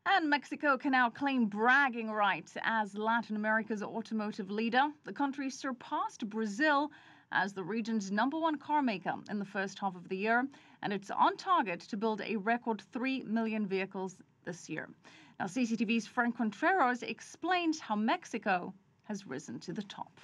And Mexico can now claim bragging rights as Latin America's automotive leader. The country surpassed Brazil as the region's #1 car maker in the first half of the year, and it's on target to build a record 3 million vehicles this year. Now, CCTV's Franc Contreras explains how Mexico has risen to the top.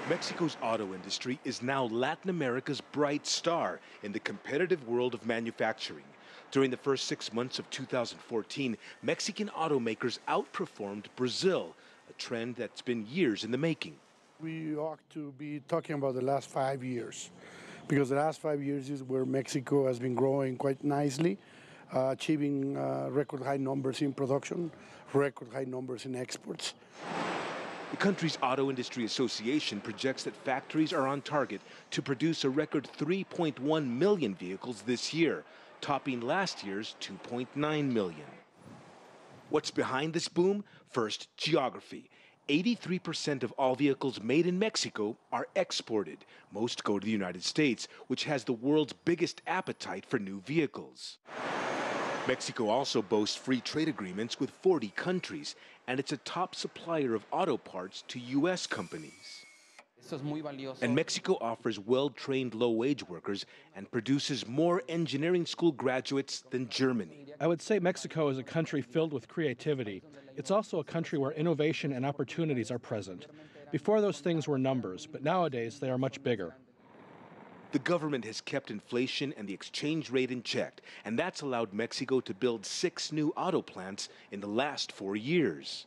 Mexico's auto industry is now Latin America's bright star in the competitive world of manufacturing. During the first 6 months of 2014, Mexican automakers outperformed Brazil, a trend that's been years in the making. We ought to be talking about the last 5 years, because the last 5 years is where Mexico has been growing quite nicely, achieving record high numbers in production, record high numbers in exports. The country's Auto Industry Association projects that factories are on target to produce a record 3.1 million vehicles this year, topping last year's 2.9 million. What's behind this boom? First, geography. 83% of all vehicles made in Mexico are exported. Most go to the United States, which has the world's biggest appetite for new vehicles. Mexico also boasts free trade agreements with 40 countries, and it's a top supplier of auto parts to U.S. companies. And Mexico offers well-trained low-wage workers and produces more engineering school graduates than Germany. I would say Mexico is a country filled with creativity. It's also a country where innovation and opportunities are present. Before, those things were numbers, but nowadays they are much bigger. The government has kept inflation and the exchange rate in check, and that's allowed Mexico to build 6 new auto plants in the last 4 years.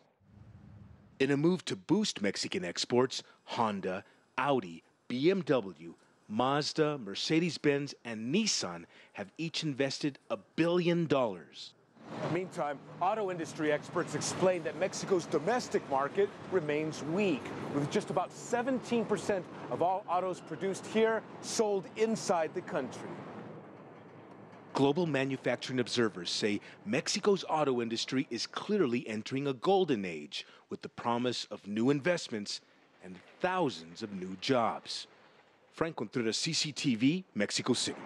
In a move to boost Mexican exports, Honda, Audi, BMW, Mazda, Mercedes-Benz, and Nissan have each invested $1 billion. Meantime, auto industry experts explain that Mexico's domestic market remains weak, with just about 17% of all autos produced here sold inside the country. Global manufacturing observers say Mexico's auto industry is clearly entering a golden age with the promise of new investments and thousands of new jobs. Franc Contreras, CCTV, Mexico City.